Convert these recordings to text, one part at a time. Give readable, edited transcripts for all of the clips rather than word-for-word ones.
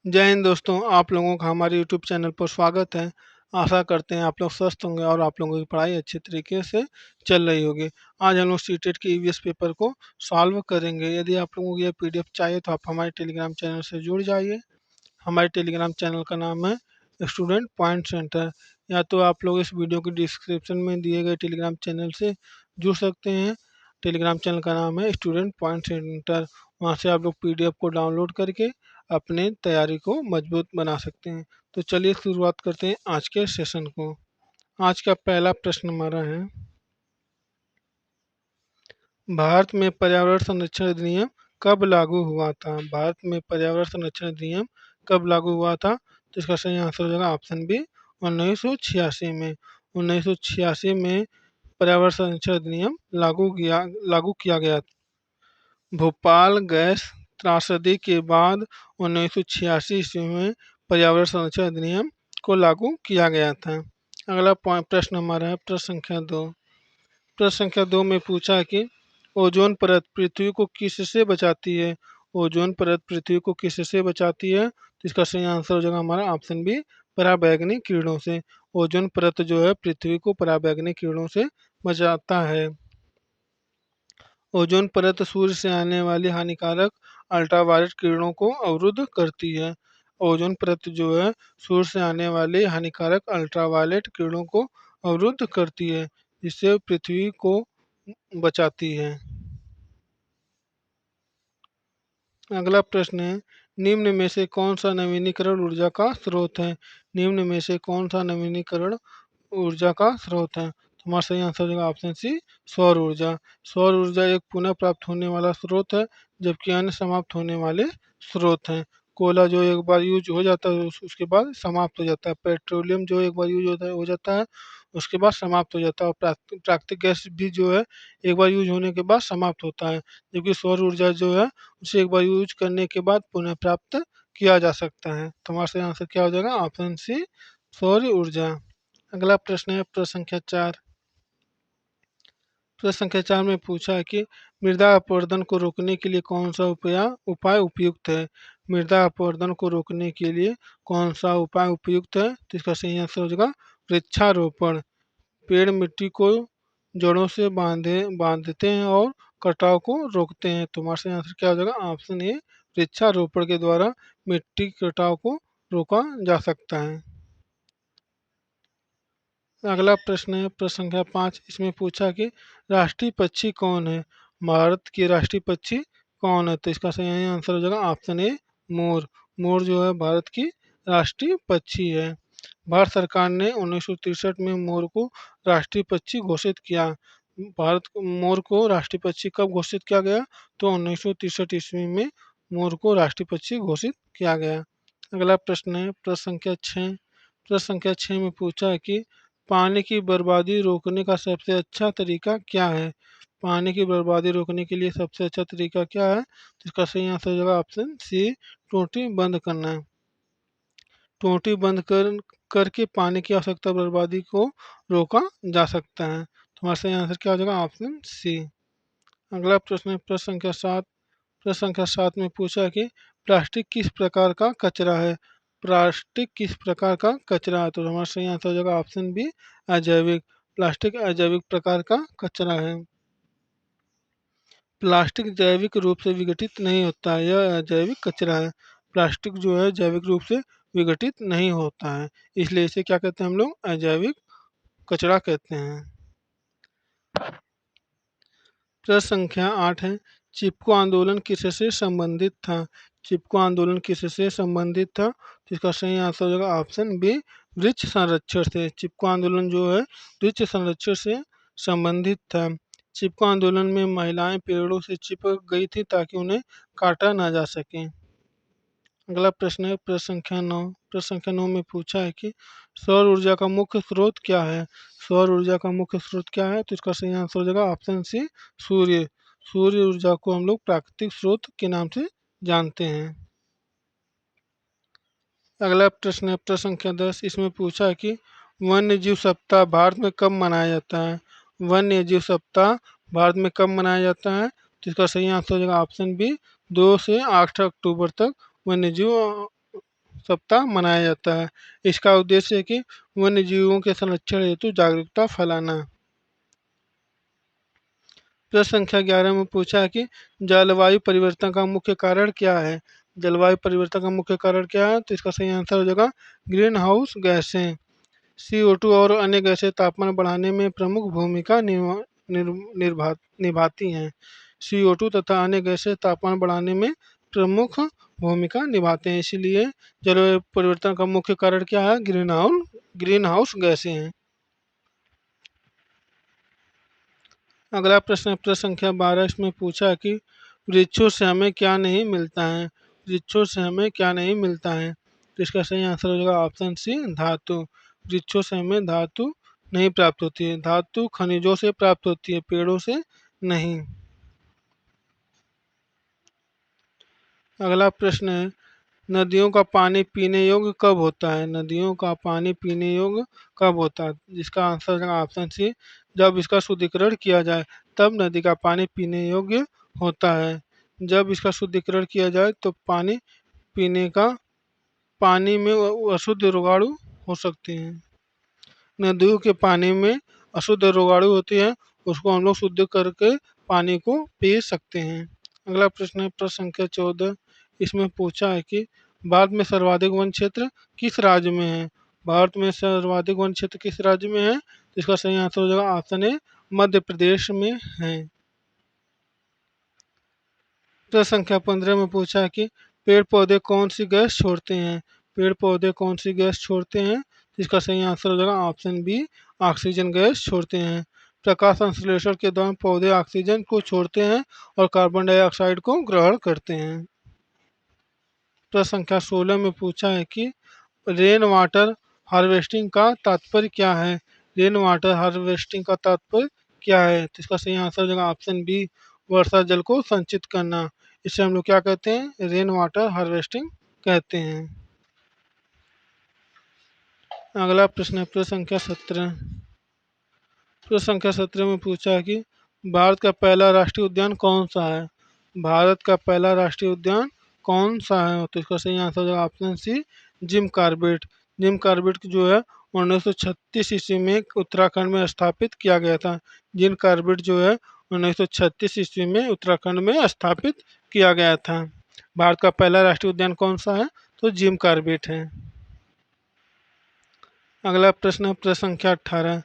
जय हिंद दोस्तों, आप लोगों का हमारे यूट्यूब चैनल पर स्वागत है। आशा करते हैं आप लोग स्वस्थ होंगे और आप लोगों की पढ़ाई अच्छे तरीके से चल रही होगी। आज हम लोग सीटेट के ईवीएस पेपर को सॉल्व करेंगे। यदि आप लोगों को यह पीडीएफ चाहिए तो आप हमारे टेलीग्राम चैनल से जुड़ जाइए। हमारे टेलीग्राम चैनल का नाम है स्टूडेंट पॉइंट सेंटर। या तो आप लोग इस वीडियो के डिस्क्रिप्शन में दिए गए टेलीग्राम चैनल से जुड़ सकते हैं। टेलीग्राम चैनल का नाम है स्टूडेंट पॉइंट सेंटर। वहाँ से आप लोग पीडीएफ को डाउनलोड करके अपने तैयारी को मजबूत बना सकते हैं। तो चलिए शुरुआत करते हैं आज के सेशन को। आज का पहला प्रश्न हमारा है, भारत में पर्यावरण संरक्षण अधिनियम कब लागू हुआ था? भारत में पर्यावरण संरक्षण अधिनियम कब लागू हुआ था? तो इसका सही आंसर हो जाएगा ऑप्शन बी, 1986 में। 1986 में पर्यावरण संरक्षण अधिनियम लागू किया गया। भोपाल गैस त्रासदी के बाद 1986 ईस्वी में पर्यावरण संरक्षण अधिनियम को लागू किया गया था। अगला प्रश्न हमारा है प्रश्न संख्या 2। प्रश्न संख्या 2 में पूछा है कि ओजोन परत पृथ्वी को किससे बचाती है? ओजोन परत पृथ्वी को किससे बचाती है? तो इसका सही आंसर हो जाएगा हमारा ऑप्शन बी, पराबैंगनी किरणों से। ओजोन परत जो है पृथ्वी को पराबैंगनी किरणों से बचाता है। ओजोन परत सूर्य से आने वाली हानिकारक अल्ट्रावायलेट किरणों को अवरुद्ध करती है। ओजोन परत जो है सूर्य से आने वाली हानिकारक अल्ट्रावायलेट किरणों को अवरुद्ध करती है, जिससे पृथ्वी को बचाती है। अगला प्रश्न है, निम्न में से कौन सा नवीनीकरण ऊर्जा का स्रोत है? निम्न में से कौन सा नवीनीकरण ऊर्जा का स्रोत है? तो हमारा सही आंसर हो जाएगा ऑप्शन सी, सौर ऊर्जा। सौर ऊर्जा एक पुनः प्राप्त होने वाला स्रोत है, जबकि अन्य समाप्त होने वाले स्रोत हैं। कोयला जो एक बार यूज हो जाता है उसके बाद समाप्त हो जाता है। पेट्रोलियम जो एक बार यूज हो जाता है उसके बाद समाप्त हो जाता है। और प्राकृतिक गैस भी जो है एक बार यूज होने के बाद समाप्त होता है। जबकि सौर ऊर्जा जो है उसे एक बार यूज करने के बाद पुनः प्राप्त किया जा सकता है। तो हमारा सही आंसर क्या हो जाएगा? ऑप्शन सी, सौर ऊर्जा। अगला प्रश्न है प्रश्न संख्या 4। प्रश्न संख्या 4 में पूछा है कि मृदा अपवर्तन को रोकने के लिए कौन सा उपाय उपयुक्त है? मृदा अपवर्तन को रोकने के लिए कौन सा उपाय उपयुक्त है? तो इसका सही आंसर हो जाएगा वृक्षारोपण। पेड़ मिट्टी को जड़ों से बांधते हैं और कटाव को रोकते हैं। तो हमारा सही आंसर क्या हो जाएगा? ऑप्शन ए, वृक्षारोपण के द्वारा मिट्टी के कटाव को रोका जा सकता है। अगला प्रश्न है प्रश्न संख्या 5। इसमें पूछा कि राष्ट्रीय पक्षी कौन है? भारत के राष्ट्रीय पक्षी कौन है? तो इसका सही आंसर हो जाएगा ऑप्शन ए, मोर। मोर जो है भारत की राष्ट्रीय पक्षी है। भारत सरकार ने 1963 में मोर को राष्ट्रीय पक्षी घोषित किया। मोर को राष्ट्रीय पक्षी कब घोषित किया गया? तो 1963 ईस्वी में मोर को राष्ट्रीय पक्षी घोषित किया गया। अगला प्रश्न है प्रश्न संख्या 6। प्रश्न संख्या 6 में पूछा है कि पानी की बर्बादी रोकने का सबसे अच्छा तरीका क्या है? पानी की बर्बादी रोकने के लिए सबसे अच्छा तरीका क्या है? तो इसका सही आंसर हो जाएगा ऑप्शन सी, टोटी बंद करना। टोटी बंद करके पानी की आवश्यकता बर्बादी को रोका जा सकता है। तो हमारा सही आंसर क्या हो जाएगा? Option C. अगला प्रश्न है प्रश्न संख्या 7। प्रश्न संख्या 7 में पूछा है कि प्लास्टिक किस प्रकार का कचरा है? प्लास्टिक किस प्रकार का कचरा है? तो हमारा सही आंसर हो जाएगा ऑप्शन बी, अजैविक। प्लास्टिक अजैविक प्रकार का कचरा है। प्लास्टिक जैविक रूप से विघटित नहीं होता है, यह अजैविक कचरा है। प्लास्टिक जो है जैविक रूप से विघटित नहीं होता है, इसलिए इसे क्या कहते हैं हम लोग? अजैविक कचरा कहते हैं। प्रश्न संख्या 8 है, चिपको आंदोलन किससे संबंधित था? चिपको आंदोलन किससे संबंधित था? तो इसका सही आंसर हो जाएगा ऑप्शन बी, वृक्ष संरक्षण से। चिपको आंदोलन जो है वृक्ष संरक्षण से संबंधित था। चिपको आंदोलन में महिलाएं पेड़ों से चिपक गई थी ताकि उन्हें काटा ना जा सके। अगला प्रश्न है प्रश्न संख्या 9। प्रश्न संख्या 9 में पूछा है कि सौर ऊर्जा का मुख्य स्रोत क्या है? सौर ऊर्जा का मुख्य स्रोत क्या है? तो इसका सही आंसर हो जाएगा ऑप्शन सी, सूर्य। सूर्य ऊर्जा को हम लोग प्राकृतिक स्रोत के नाम से जानते हैं। अगला प्रश्न है प्रश्न संख्या 10। इसमें पूछा है कि वन्य जीव सप्ताह भारत में कब मनाया जाता है? वन्य जीव सप्ताह भारत में कब मनाया जाता है? तो इसका सही आंसर हो जाएगा ऑप्शन बी, 2 से 8 अक्टूबर तक वन्य जीव सप्ताह मनाया जाता है। इसका उद्देश्य है कि वन्य जीवों के संरक्षण हेतु जागरूकता फैलाना। प्रश्न संख्या 11 में पूछा है कि जलवायु परिवर्तन का मुख्य कारण क्या है। जलवायु परिवर्तन का मुख्य कारण क्या है, तो इसका सही आंसर हो जाएगा ग्रीन हाउस गैसें। CO2 और अन्य गैसें तापमान बढ़ाने में प्रमुख भूमिका निभाती हैं। CO2 तथा अन्य गैसें तापमान बढ़ाने में प्रमुख भूमिका निभाते हैं, इसीलिए जलवायु परिवर्तन का मुख्य कारण क्या है, ग्रीन हाउस गैसें हैं। अगला प्रश्न है प्रश्न संख्या 12। इसमें पूछा है कि वृक्षों से हमें क्या नहीं मिलता है। वृक्षों से हमें क्या नहीं मिलता है, तो इसका सही आंसर हो जाएगा ऑप्शन सी धातु। वृक्षों से हमें धातु नहीं प्राप्त होती है। धातु खनिजों से प्राप्त होती है, पेड़ों से नहीं। अगला प्रश्न है नदियों का पानी पीने योग्य कब होता है। नदियों का पानी पीने योग्य कब होता है, जिसका आंसर हो जाएगा ऑप्शन सी जब इसका शुद्धिकरण किया जाए तब नदी का पानी पीने योग्य होता है। जब इसका शुद्धिकरण किया जाए तो पानी पीने का पानी में अशुद्ध रोगाणु हो सकते हैं। नदियों के पानी में अशुद्ध रोगाणु होती है, उसको हम लोग शुद्ध करके पानी को पी सकते हैं। अगला प्रश्न है प्रश्न संख्या 14। इसमें पूछा है कि भारत में सर्वाधिक वन क्षेत्र किस राज्य में है। भारत में सर्वाधिक वन क्षेत्र किस राज्य में है, तो इसका सही आंसर हो जाएगा ऑप्शन ए मध्य प्रदेश में है। प्रश्न संख्या 15 में पूछा है कि पेड़ पौधे कौन सी गैस छोड़ते हैं। पेड़ पौधे कौन सी गैस छोड़ते हैं, इसका सही आंसर हो जाएगा ऑप्शन बी ऑक्सीजन गैस छोड़ते हैं। प्रकाश संश्लेषण के दौरान पौधे ऑक्सीजन को छोड़ते हैं और कार्बन डाइऑक्साइड को ग्रहण करते हैं। प्रश्न संख्या 16 में पूछा है कि रेन वाटर हार्वेस्टिंग का तात्पर्य क्या है। रेन वाटर हार्वेस्टिंग का तात्पर्य क्या है, तो इसका सही आंसर हो जाएगा ऑप्शन बी वर्षा जल को संचित करना। इसे हम लोग क्या कहते हैं, रेन वाटर हार्वेस्टिंग कहते हैं। अगला प्रश्न है प्रश्न संख्या 17। प्रश्न संख्या 17 में पूछा है कि भारत का पहला राष्ट्रीय उद्यान कौन सा है। भारत का पहला राष्ट्रीय उद्यान कौन सा है, तो इसका सही आंसर हो जाएगा option C Jim Corbett. Jim Corbett जो है 1936 ईस्वी में उत्तराखंड में स्थापित किया गया था। जिम कॉर्बेट जो है 1936 ईस्वी में उत्तराखंड में स्थापित किया गया था। भारत का पहला राष्ट्रीय उद्यान कौन सा है, तो जिम कॉर्बेट है। अगला प्रश्न है प्रश्न संख्या 18।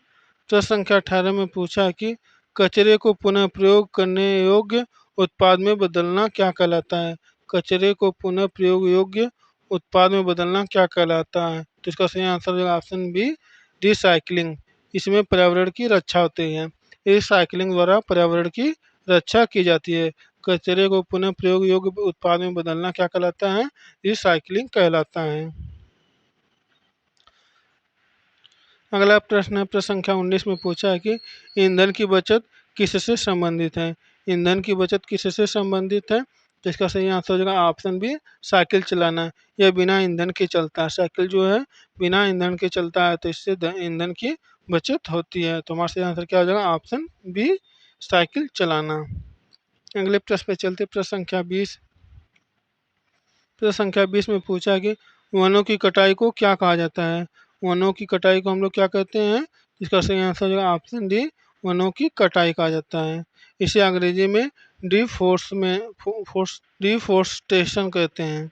प्रश्न संख्या 18 में पूछा है कि कचरे को पुनः प्रयोग करने योग्य उत्पाद में बदलना क्या कहलाता है। कचरे को पुनः प्रयोग योग्य उत्पाद में बदलना क्या कहलाता है, तो इसका सही आंसर है ऑप्शन बी रिसाइकलिंग। इसमें पर्यावरण की रक्षा होती है। रिसाइकलिंग द्वारा पर्यावरण की रक्षा की जाती है। कचरे को पुनः प्रयोग योग्य उत्पाद में बदलना क्या कहलाता है, रिसाइकलिंग कहलाता है। अगला प्रश्न है प्रश्न संख्या 19 में पूछा है कि ईंधन की बचत किससे संबंधित है। ईंधन की बचत किससे संबंधित है, तो इसका सही आंसर हो जाएगा ऑप्शन बी साइकिल चलाना। यह बिना ईंधन के चलता है। साइकिल जो है बिना ईंधन के चलता है, तो इससे ईंधन की बचत होती है। तो हमारा सही आंसर क्या हो जाएगा ऑप्शन बी साइकिल चलाना। अगले प्रश्न पे चलते प्रश्न संख्या 20। प्रश्न संख्या 20 में पूछा है कि वनों की कटाई को क्या कहा जाता है। वनों की कटाई को हम लोग क्या कहते हैं, इसका सही आंसर जो है ऑप्शन डी वनों की कटाई कहा जाता है। इसे अंग्रेजी में डिफोरेस्टेशन कहते हैं।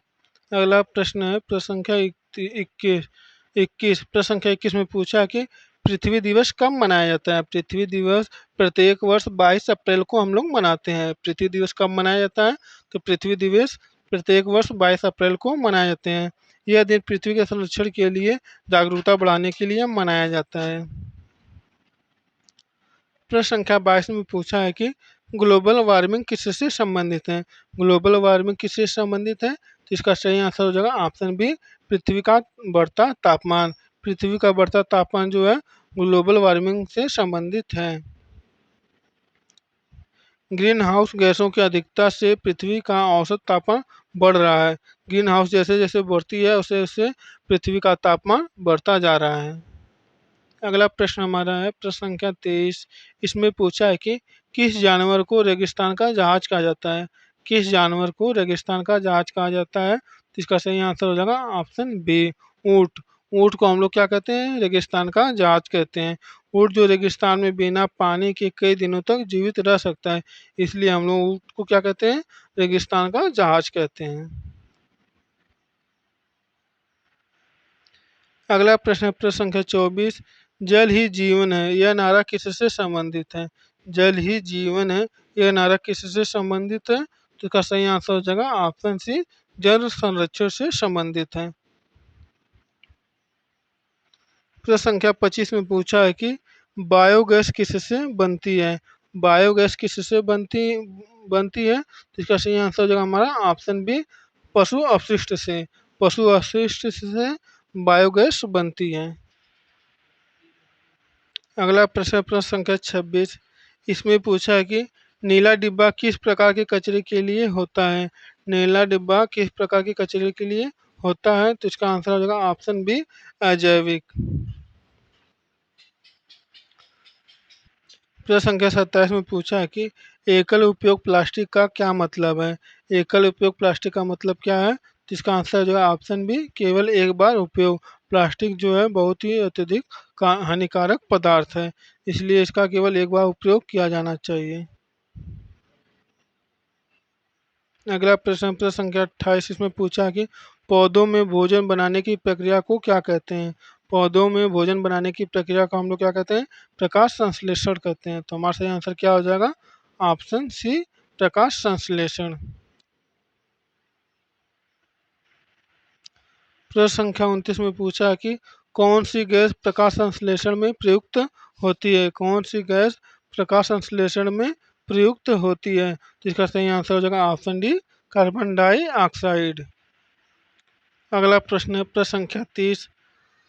अगला प्रश्न है प्रश्न संख्या 21। 21 प्रश्न संख्या 21 में पूछा है कि पृथ्वी दिवस कब मनाया जाता है। पृथ्वी दिवस प्रत्येक वर्ष 22 अप्रैल को हम लोग मनाते हैं। पृथ्वी दिवस कब मनाया जाता है, तो पृथ्वी दिवस प्रत्येक वर्ष 22 अप्रैल को मनाए जाते हैं। यह दिन पृथ्वी के संरक्षण के लिए जागरूकता बढ़ाने के लिए मनाया जाता है। प्रश्न संख्या 22 में पूछा है कि ग्लोबल वार्मिंग किससे संबंधित है। ग्लोबल वार्मिंग किससे संबंधित है, तो इसका सही आंसर हो जाएगा ऑप्शन बी पृथ्वी का बढ़ता तापमान। पृथ्वी का बढ़ता तापमान जो है ग्लोबल वार्मिंग से संबंधित है। ग्रीन हाउस गैसों की अधिकता से पृथ्वी का औसत तापमान बढ़ रहा है। ग्रीन हाउस जैसे जैसे बढ़ती है उससे उससे पृथ्वी का तापमान बढ़ता जा रहा है। अगला प्रश्न हमारा है प्रश्न संख्या 23। इसमें पूछा है कि किस जानवर को रेगिस्तान का जहाज कहा जाता है। किस जानवर को रेगिस्तान का जहाज कहा जाता है, तो इसका सही आंसर हो जाएगा ऑप्शन बी, ऊँट। ऊँट को हम लोग क्या कहते हैं? रेगिस्तान का जहाज कहते हैं। ऊँट जो रेगिस्तान में बिना पानी के कई दिनों तक जीवित रह सकता है, इसलिए हम लोग ऊँट को क्या कहते हैं? रेगिस्तान का जहाज कहते हैं। अगला प्रश्न है प्रश्न संख्या 24। जल ही जीवन है, यह नारा किससे संबंधित है? जल ही जीवन है, यह नारा किससे संबंधित है? तो इसका सही आंसर हो जाएगा ऑप्शन सी, जल संरक्षण से संबंधित है। प्रश्न संख्या 25 में पूछा है कि बायोगैस किससे बनती है? बायोगैस किससे बनती है? तो इसका सही आंसर हो जाएगा हमारा ऑप्शन बी, पशु अपशिष्ट से। पशु अपशिष्ट से बायोगैस बनती है। अगला प्रश्न प्रश्न संख्या 26। इसमें पूछा है कि नीला डिब्बा किस प्रकार के कचरे के लिए होता है? नीला डिब्बा किस प्रकार के कचरे के लिए होता है? तो इसका आंसर हो जाएगा ऑप्शन बी, अजैविक। प्रश्न संख्या 27 में पूछा है कि एकल उपयोग प्लास्टिक का क्या मतलब है? एकल उपयोग प्लास्टिक का मतलब क्या है? तो इसका आंसर जो है ऑप्शन बी, केवल एक बार उपयोग। प्लास्टिक जो है बहुत ही अत्यधिक हानिकारक पदार्थ है, इसलिए इसका केवल एक बार उपयोग किया जाना चाहिए। अगला प्रश्न प्रश्न संख्या 28। इसमें पूछा कि पौधों में भोजन बनाने की प्रक्रिया को क्या कहते हैं? पौधों में भोजन बनाने की प्रक्रिया को हम लोग क्या कहते हैं? प्रकाश संश्लेषण कहते हैं। तो हमारा सही आंसर क्या हो जाएगा? ऑप्शन सी, प्रकाश संश्लेषण। प्रश्न संख्या 29 में पूछा है कि कौन सी गैस प्रकाश संश्लेषण में प्रयुक्त होती है? कौन सी गैस प्रकाश संश्लेषण में प्रयुक्त होती है? तो इसका सही आंसर हो जाएगा ऑप्शन डी, कार्बन डाइऑक्साइड। अगला प्रश्न है प्रश्न संख्या 30।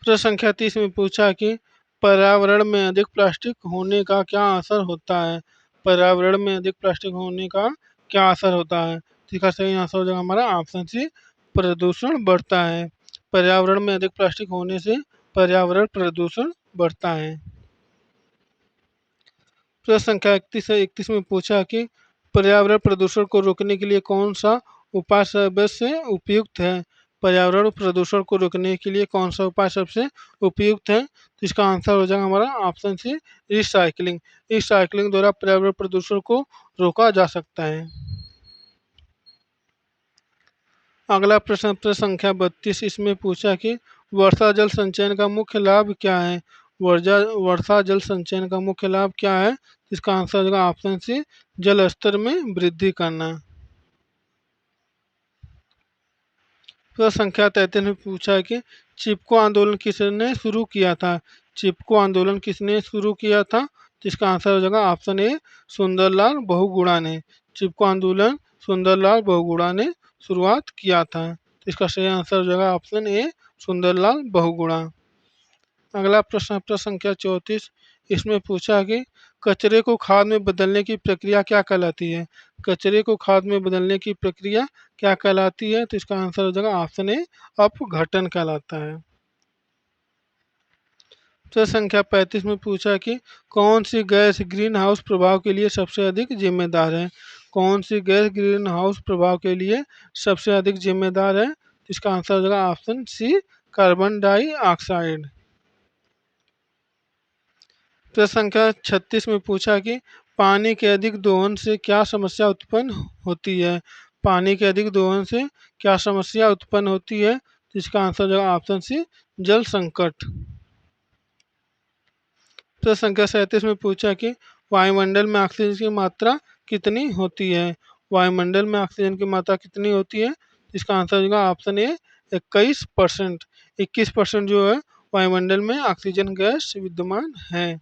प्रश्न संख्या 30 में पूछा कि पर्यावरण में अधिक प्लास्टिक होने का क्या असर होता है? पर्यावरण में अधिक प्लास्टिक होने का क्या असर होता है? तो इसका सही आंसर हो जाएगा हमारा ऑप्शन सी, प्रदूषण बढ़ता है। पर्यावरण में अधिक प्लास्टिक होने से पर्यावरण प्रदूषण बढ़ता है। प्रश्न संख्या 31 में पूछा कि पर्यावरण प्रदूषण को रोकने के लिए कौन सा उपाय सबसे उपयुक्त है? पर्यावरण प्रदूषण को रोकने के लिए कौन सा उपाय सबसे उपयुक्त है? तो इसका आंसर हो जाएगा हमारा ऑप्शन सी, रिसाइकलिंग। रिसाइकलिंग द्वारा पर्यावरण प्रदूषण को रोका जा सकता है। अगला प्रश्न प्रश्न संख्या 32। इसमें पूछा कि वर्षा जल संचयन का मुख्य लाभ क्या है? वर्जा वर्षा जल संचयन का मुख्य लाभ क्या है? इसका आंसर हो जाएगा ऑप्शन सी, जल स्तर में वृद्धि करना। प्रश्न संख्या 33 में पूछा है कि चिपको आंदोलन किसने शुरू किया था? चिपको आंदोलन किसने शुरू किया था? तो इसका आंसर हो जाएगा ऑप्शन ए, सुंदरलाल बहुगुणा ने। चिपको आंदोलन सुंदरलाल बहुगुणा ने शुरुआत किया था। तो इसका सही आंसर हो जाएगा ऑप्शन ए, सुंदरलाल बहुगुणा। अगला प्रश्न प्रश्न संख्या 34। इसमें पूछा कि कचरे को खाद में बदलने की प्रक्रिया क्या कहलाती है? कचरे को खाद में बदलने की प्रक्रिया क्या कहलाती है? तो इसका आंसर हो जाएगा ऑप्शन ए, अपघटन कहलाता है। प्रश्न संख्या 35 में पूछा कि कौन सी गैस ग्रीन हाउस प्रभाव के लिए सबसे अधिक जिम्मेदार है? कौन सी गैस ग्रीन हाउस प्रभाव के लिए सबसे अधिक जिम्मेदार है? इसका आंसर हो जाएगा ऑप्शन सी, कार्बन डाइऑक्साइड। प्रश्न संख्या 36 में पूछा कि पानी के अधिक दोहन से क्या समस्या उत्पन्न होती है? पानी के अधिक दोहन से क्या समस्या उत्पन्न होती है? तो इसका आंसर जो है ऑप्शन सी, जल संकट। प्रश्न संख्या 37 में पूछा कि वायुमंडल में ऑक्सीजन की मात्रा कितनी होती है? वायुमंडल में ऑक्सीजन की मात्रा कितनी होती है? इसका आंसर होगा ऑप्शन ए, 21%। 21% जो है वायुमंडल में ऑक्सीजन गैस विद्यमान है।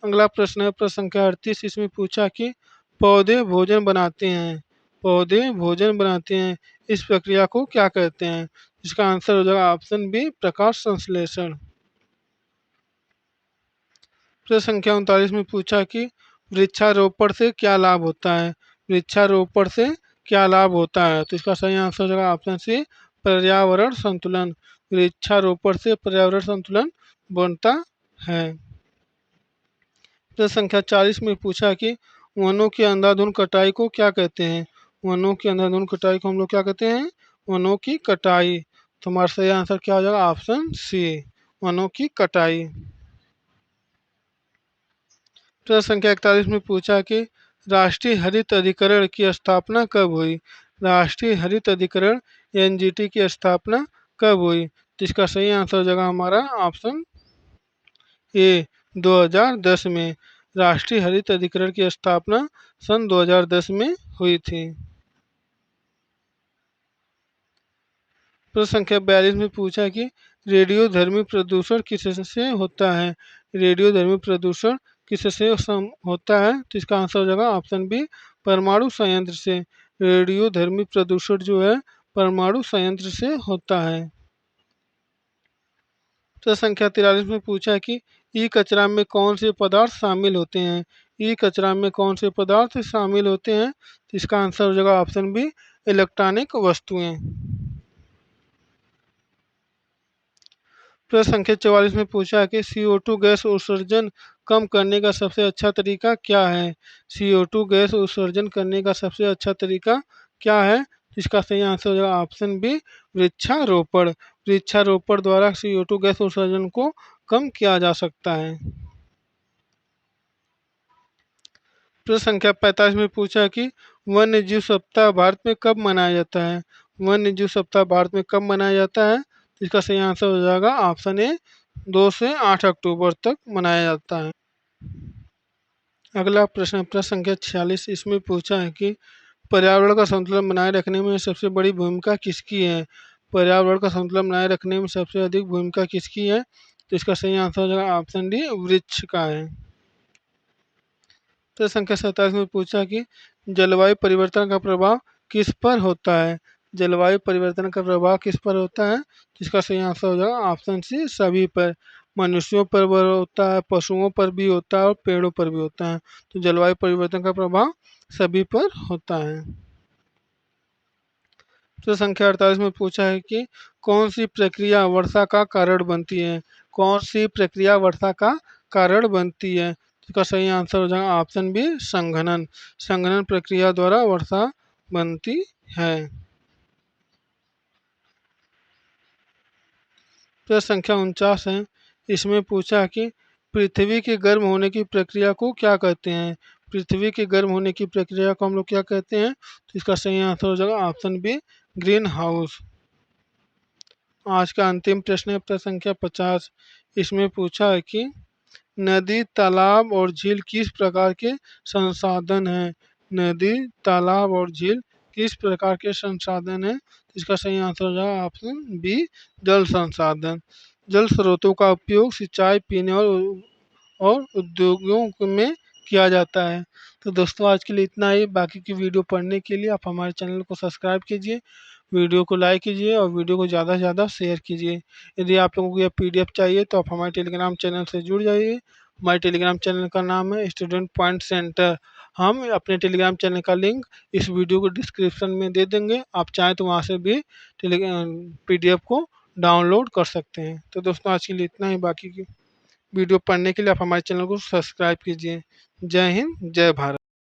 अगला प्रश्न है प्रश्न संख्या 38। इसमें पूछा कि पौधे भोजन बनाते हैं, पौधे भोजन बनाते हैं, इस प्रक्रिया को क्या कहते हैं? इसका आंसर हो जाएगा ऑप्शन बी, प्रकाश संश्लेषण। प्रश्न संख्या 39 में पूछा कि वृक्षारोपण से क्या लाभ होता है? वृक्षारोपण से क्या लाभ होता है? तो इसका सही आंसर हो जाएगा ऑप्शन सी, पर्यावरण संतुलन। वृक्षारोपण से पर्यावरण संतुलन बनता है। प्रश्न संख्या 40 में पूछा कि वनों की अंधाधुंध कटाई को क्या कहते हैं? वनों की अंधाधुंध कटाई को हम लोग क्या कहते हैं? वनों की कटाई। तो हमारा सही आंसर क्या हो जाएगा? ऑप्शन सी, वनों की कटाई। प्रश्न संख्या 41 में पूछा कि राष्ट्रीय हरित अधिकरण की स्थापना कब हुई? राष्ट्रीय हरित अधिकरण एनजीटी की स्थापना कब हुई? तो इसका सही आंसर हो जाएगा हमारा ऑप्शन ए, 2010 में। राष्ट्रीय हरित अधिकरण की स्थापना सन 2010 में हुई थी। प्रश्न संख्या 42 में पूछा कि रेडियोधर्मी प्रदूषण किससे होता है? रेडियोधर्मी प्रदूषण किससे होता है? तो इसका आंसर हो जाएगा ऑप्शन बी, परमाणु संयंत्र से। रेडियोधर्मी प्रदूषण जो है परमाणु संयंत्र से होता है। प्रश्न संख्या 43 में पूछा कि ई कचरा में कौन से पदार्थ शामिल होते हैं? ई कचरा में कौन से पदार्थ शामिल होते हैं? तो इसका आंसर हो जाएगा ऑप्शन बी, इलेक्ट्रॉनिक वस्तुएं। प्रश्न संख्या 44 में पूछा कि CO2 गैस उत्सर्जन कम करने का सबसे अच्छा तरीका क्या है? CO2 गैस उत्सर्जन करने का सबसे अच्छा तरीका क्या है? इसका सही आंसर हो जाएगा ऑप्शन बी, वृक्षारोपण। वृक्षारोपण द्वारा CO2 गैस उत्सर्जन को कम किया जा सकता है। प्रश्न संख्या 45 में पूछा कि वन्य जीव सप्ताह भारत में कब मनाया जाता है? वन्य जीव सप्ताह भारत में कब मनाया जाता है? इसका सही आंसर हो जाएगा ऑप्शन ए, 2 से 8 अक्टूबर तक मनाया जाता है। अगला प्रश्न प्रश्न संख्या 46 इसमें पूछा है कि पर्यावरण का संतुलन बनाए रखने में सबसे बड़ी भूमिका किसकी है? पर्यावरण का संतुलन बनाए रखने में सबसे अधिक भूमिका किसकी है? तो इसका सही आंसर हो जाएगा ऑप्शन डी, वृक्ष का है। प्रश्न संख्या 27 में पूछा कि जलवायु परिवर्तन का प्रभाव किस पर होता है? जलवायु परिवर्तन का प्रभाव किस पर होता है? इसका सही आंसर हो जाएगा ऑप्शन सी, सभी पर। मनुष्यों पर भी होता है, पशुओं पर भी होता है और पेड़ों पर भी होता है। तो जलवायु परिवर्तन का प्रभाव सभी पर होता है। प्रश्न संख्या 48 में पूछा है कि कौन सी प्रक्रिया वर्षा का कारण बनती है? कौन सी प्रक्रिया वर्षा का कारण बनती है? इसका सही आंसर हो जाएगा ऑप्शन बी, संघनन। संघनन प्रक्रिया द्वारा वर्षा बनती है। प्रश्न संख्या 49 है, इसमें पूछा कि पृथ्वी के गर्म होने की प्रक्रिया को क्या कहते हैं? पृथ्वी के गर्म होने की प्रक्रिया को हम लोग क्या कहते हैं? तो इसका सही आंसर हो जाएगा ऑप्शन बी, ग्रीन हाउस। आज का अंतिम प्रश्न है प्रश्न संख्या 50। इसमें पूछा है कि नदी, तालाब और झील किस प्रकार के संसाधन हैं? नदी, तालाब और झील किस प्रकार के संसाधन हैं? इसका सही आंसर हो जाएगा ऑप्शन बी, जल संसाधन। जल स्रोतों का उपयोग सिंचाई, पीने और उद्योगों में किया जाता है। तो दोस्तों आज के लिए इतना ही। बाकी की वीडियो पढ़ने के लिए आप हमारे चैनल को सब्सक्राइब कीजिए, वीडियो को लाइक कीजिए और वीडियो को ज़्यादा से ज़्यादा शेयर कीजिए। यदि आप लोगों को यह PDF चाहिए तो आप हमारे टेलीग्राम चैनल से जुड़ जाइए। हमारे टेलीग्राम चैनल का नाम है स्टूडेंट पॉइंट सेंटर। हम अपने टेलीग्राम चैनल का लिंक इस वीडियो को डिस्क्रिप्शन में दे देंगे, आप चाहें तो वहाँ से भी PDF को डाउनलोड कर सकते हैं। तो दोस्तों आज के लिए इतना ही। बाकी की वीडियो पढ़ने के लिए आप हमारे चैनल को सब्सक्राइब कीजिए। जय हिंद, जय भारत।